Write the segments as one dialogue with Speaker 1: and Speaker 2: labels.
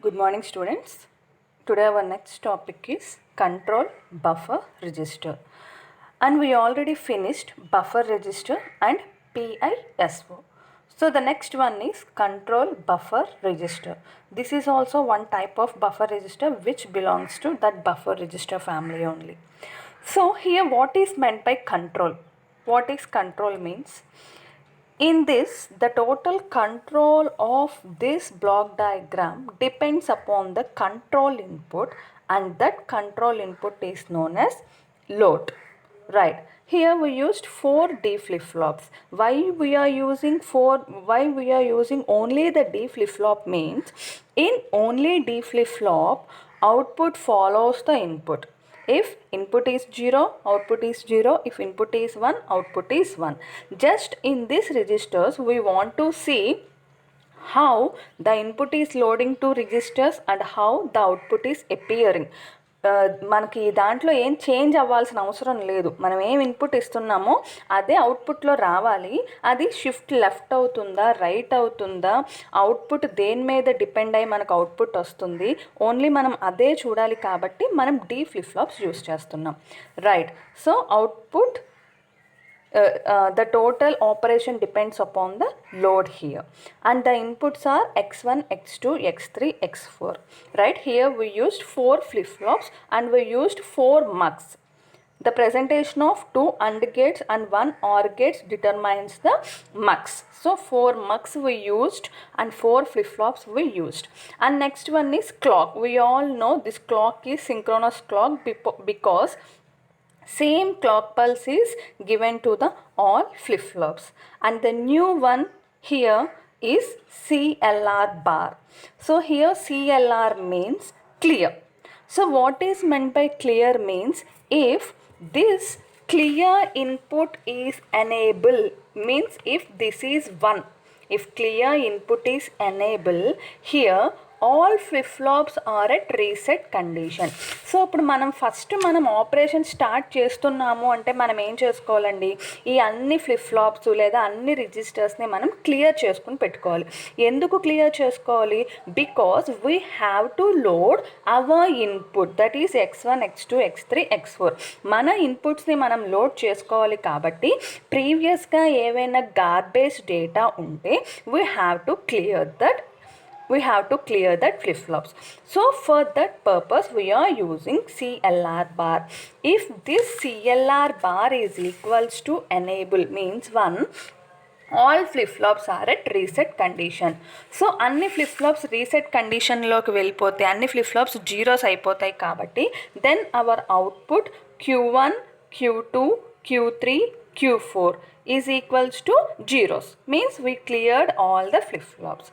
Speaker 1: Good morning, students. Today our next topic is control buffer register, and we already finished buffer register and PISO. So the next one is control buffer register. This is also one type of buffer register which belongs to that buffer register family only. So here what is meant by control? What is control means? In this, the total control of this block diagram depends upon the control input, and that control input is known as load. Right. Here we used 4 D flip-flops. Why we are using only the D flip-flop means in only D flip-flop output follows the input. If input is 0, output is 0. If input is 1, output is 1. Just in these registers, we want to see how the input is loading to registers and how the output is appearing. మనకి దాంట్లో ఏం change అవ్వాల్సిన అవసరం లేదు. మనం ఏం input ఇస్తున్నామో అదే అవుట్పుట్లో రావాలి. అది షిఫ్ట్ లెఫ్ట్ అవుతుందా, రైట్ అవుతుందా, అవుట్పుట్ దేని మీద డిపెండ్ అయ్యి మనకు అవుట్పుట్ వస్తుంది, ఓన్లీ మనం అదే చూడాలి. కాబట్టి మనం డీ ఫ్లిప్ ఫ్లాప్స్ యూస్ చేస్తున్నాం. Right. So output the total operation depends upon the load here, and the inputs are x1, x2, x3, x4. Right. Here we used 4 flip-flops and we used 4 mugs. The presentation of 2 AND gates and 1 OR gates determines the mugs. So 4 mugs we used and 4 flip-flops we used. And next one is clock. We all know this clock is synchronous clock because same clock pulse is given to the all flip-flops, and the new one here is CLR bar. So here CLR means clear. So what is meant by clear means if this clear input is enable, means if this is 1, if clear input is enable, here all flip-flops are at reset condition. So ఇప్పుడు మనం operation start చేస్తున్నాము అంటే మనం ఏం చేసుకోవాలండి, ఈ అన్ని flip-flops లేదా అన్ని రిజిస్టర్స్ని మనం క్లియర్ చేసుకుని పెట్టుకోవాలి. ఎందుకు క్లియర్ చేసుకోవాలి? Because we have to load our input, that is x1, x2, x3, x4. మన ఇన్పుట్స్ని మనం లోడ్ చేసుకోవాలి. కాబట్టి ప్రీవియస్గా ఏవైనా గార్బేజ్ డేటా ఉంటే we have to clear that flip-flops. So for that purpose we are using CLR bar. If this CLR bar is equals to enable means 1, all flip-flops are at reset condition. So అన్ని flip-flops reset conditionలోకి వెళ్ళిపోతే అన్ని flip-flops zeros అయిపోతాయి. కాబట్టి then our output Q1, Q2, Q3, Q4 is equals to zeros, means we cleared all the flip-flops.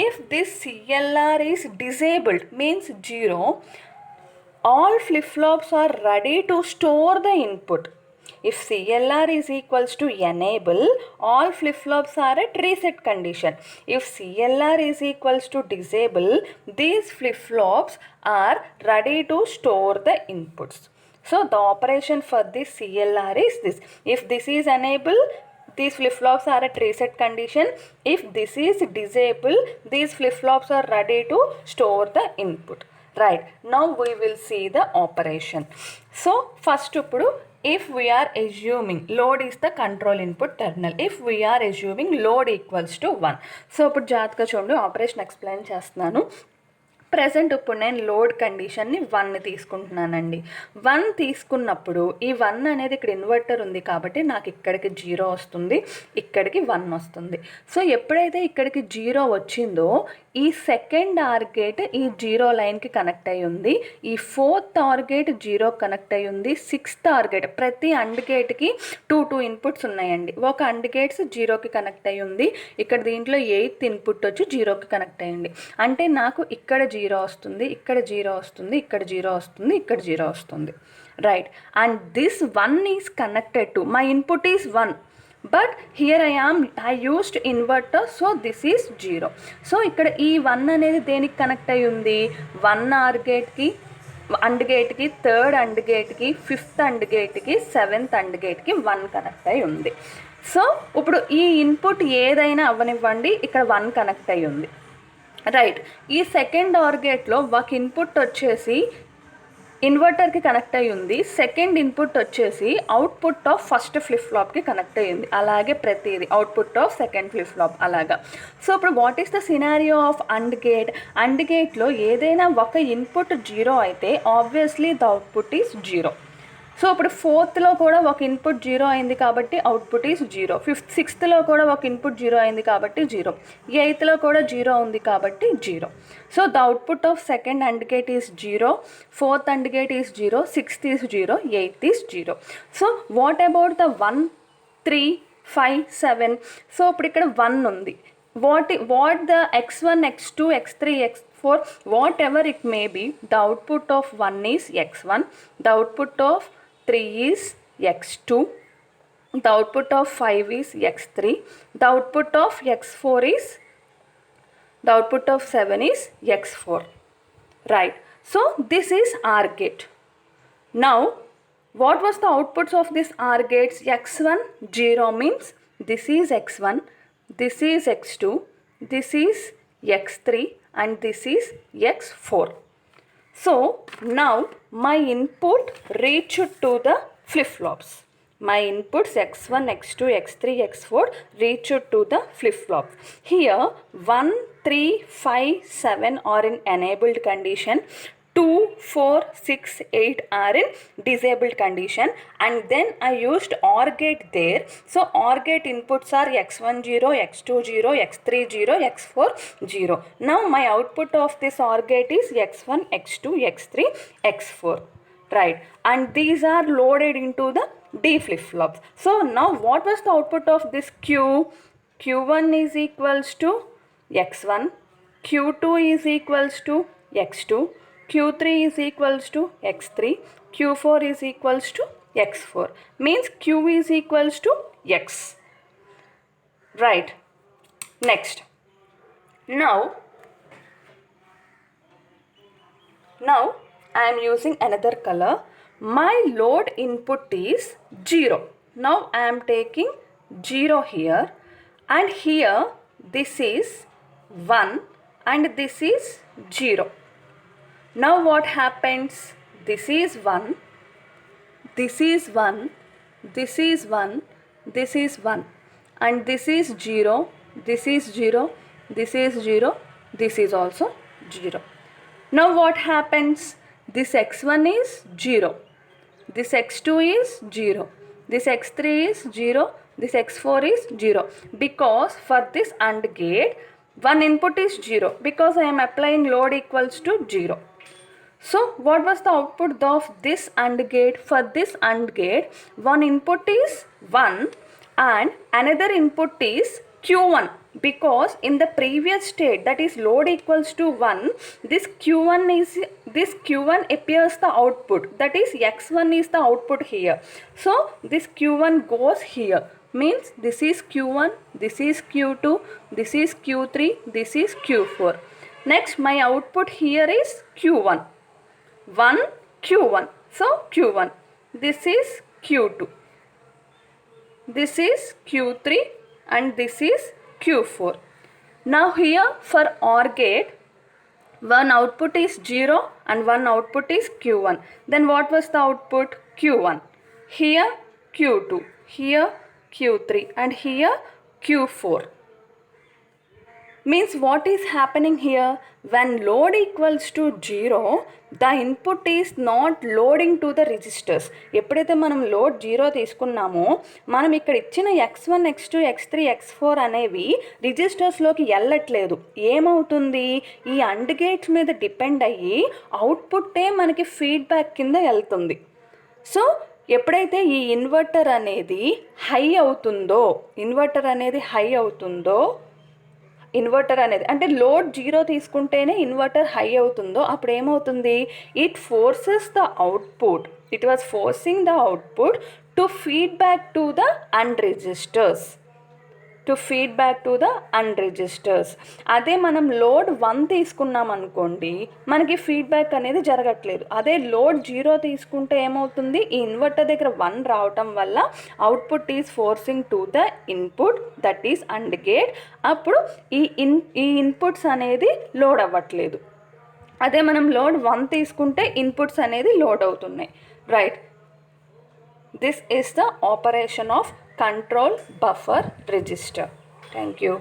Speaker 1: If this CLR is disabled means 0, all flip-flops are ready to store the input. If CLR is equals to enable, all flip-flops are at reset condition. If CLR is equals to disable, these flip-flops are ready to store the inputs. So the operation for this CLR is this. If this is enable, these flip-flops are at reset condition. If this is disable, these flip-flops are ready to store the input. Right. Now we will see the operation. So first ఇప్పుడు if we are assuming load is the control input terminal, if we are assuming load equals to 1. So ఇప్పుడు జాగ్రత్తగా చూడండి, operation explain చేస్తున్నాను. Present ఇప్పుడు నేను load కండిషన్ని 1 తీసుకుంటున్నానండి. 1 తీసుకున్నప్పుడు ఈ 1 అనేది ఇక్కడ ఇన్వర్టర్ ఉంది కాబట్టి నాకు ఇక్కడికి 0 వస్తుంది, ఇక్కడికి 1 వస్తుంది. సో ఎప్పుడైతే ఇక్కడికి 0 వచ్చిందో ఈ సెకండ్ ఆర్ గేట్ ఈ 0 లైన్కి కనెక్ట్ అయ్యి ఉంది, ఈ 4th ఆర్ గేట్ 0 కనెక్ట్ అయ్యి ఉంది, 6th ఆర్ గేట్, ప్రతి అండ్ గేట్కి 2 ఇన్పుట్స్ ఉన్నాయండి. ఒక అండ్ గేట్స్ 0కి కనెక్ట్ అయ్యి ఉంది, ఇక్కడ దీంట్లో 8th ఇన్పుట్ వచ్చి 0కి కనెక్ట్ అయ్యింది. అంటే నాకు ఇక్కడ 0 వస్తుంది, ఇక్కడ 0 వస్తుంది, ఇక్కడ 0 వస్తుంది, ఇక్కడ 0 వస్తుంది. Right. And this 1 is connected to my input is 1, but here I used inverter, so this is 0. So ఇక్కడ ఈ 1 అనేది దేనికి కనెక్ట్ అయ్యి ఉంది? 1 ఆర్ గేట్కి, అండ్ గేట్కి, 3rd అండ్ గేట్కి, 5th అండ్ గేట్కి, 7th అండ్ గేట్కి 1 కనెక్ట్ అయ్యి ఉంది. సో ఇప్పుడు ఈ ఇన్పుట్ ఏదైనా అవ్వనివ్వండి, ఇక్కడ 1 కనెక్ట్ అయ్యి ఉంది. రైట్. ఈ సెకండ్ ఆర్ గేట్లో ఒక ఇన్పుట్ వచ్చేసి ఇన్వర్టర్కి కనెక్ట్ అయ్యి ఉంది, సెకండ్ ఇన్పుట్ వచ్చేసి అవుట్పుట్ ఆఫ్ ఫస్ట్ ఫ్లిప్ ఫ్లాప్కి కనెక్ట్ అయ్యింది. అలాగే ప్రతిదీ output of second flip flop అలాగా. సో ఇప్పుడు what is the scenario of and gate? And గేట్లో ఏదైనా ఒక ఇన్పుట్ 0 అయితే obviously the output is 0. So ఇప్పుడు 4th కూడా ఒక ఇన్పుట్ 0 అయింది కాబట్టి అవుట్పుట్ ఈస్ 0. 6th కూడా ఒక ఇన్పుట్ 0 అయింది కాబట్టి 0. 8th కూడా 0 ఉంది కాబట్టి 0. So the output of second and gate is 0, 4th and gate is 0, 6th is 0, 8th is 0. So what about the 1, 3, 5, 7? So ఇప్పుడు ఇక్కడ 1 ఉంది. What the x1, x2, x3, x4, whatever it may be, the output of 1 is x1, the output of 3 is x2, the output of 5 is x3, the output of x4 is, the output of 7 is x4, right? So this is OR gate. Now what was the outputs of this OR gates? x1 0 means this is x1, this is x2, this is x3 and this is x4. So now my input reached to the flip-flops. My inputs x1, x2, x3, x4 reached to the flip-flops. Here 1, 3, 5, 7 are in enabled condition. 2, 4, 6, 8 are in disabled condition, and then I used OR gate there. So OR gate inputs are x1 0, x2 0, x3 0, x4 0. Now my output of this OR gate is x1, x2, x3, x4, right? And these are loaded into the D flip-flops. So now what was the output of this Q? Q1 is equals to x1, Q2 is equals to x2, Q3 is equals to x3, Q4 is equals to x4. Means Q is equals to x. Right. Next. Now I am using another color. My load input is 0. Now I am taking 0 here, and here this is 1 and this is 0. Now what happens? This is 1, this is 1, this is 1, this is 1, and this is 0, this is 0, this is 0, this is also 0. Now what happens? This x1 is 0, this x2 is 0, this x3 is 0, this x4 is 0, because for this AND gate one input is 0 because I am applying load equals to 0. So what was the output of this AND gate? For this AND gate, one input is 1 and another input is Q1, because in the previous state, that is load equals to 1, this Q1 appears the output, that is x1 is the output here. So this Q1 goes here, means this is Q1, this is Q2, this is Q3, this is Q4. Next my output here is Q1, 1 Q1, so Q1, this is Q2, this is Q3 and this is Q4. Now here for OR gate, one output is 0 and one output is Q1. Then what was the output? Q1. Here Q2, here Q3 and here Q4. Means what is happening here? When load equals to 0, the input is not loading to the registers. ఎప్పుడైతే మనం load 0 తీసుకున్నామో మనం ఇక్కడ ఇచ్చిన x1, x2, x3, x4 అనేవి రిజిస్టర్స్లోకి వెళ్ళట్లేదు. ఏమవుతుంది? ఈ AND గేట్స్ మీద డిపెండ్ అయ్యి అవుట్పుట్టే మనకి ఫీడ్బ్యాక్ కింద వెళ్తుంది. సో ఎప్పుడైతే ఈ ఇన్వర్టర్ అనేది హై అవుతుందో ఇన్వర్టర్ అనేది అంటే లోడ్ 0 తీసుకుంటేనే ఇన్వర్టర్ హై అవుతుందో అప్పుడు ఏమవుతుంది? It forces the output, it was forcing the output to feedback to the AND registers. To feedback to the unregisters. అదే మనం లోడ్ 1 తీసుకున్నాం అనుకోండి, మనకి ఫీడ్బ్యాక్ అనేది జరగట్లేదు. అదే లోడ్ 0 తీసుకుంటే ఏమవుతుంది, ఈ ఇన్వర్టర్ దగ్గర 1 రావటం వల్ల output is forcing to the input that is and gate. అప్పుడు ఈ ఇన్పుట్స్ అనేది లోడ్ అవ్వట్లేదు. అదే మనం లోడ్ 1 తీసుకుంటే ఇన్పుట్స్ అనేది లోడ్ అవుతున్నాయి, right. This is the operation of control buffer register. Thank you.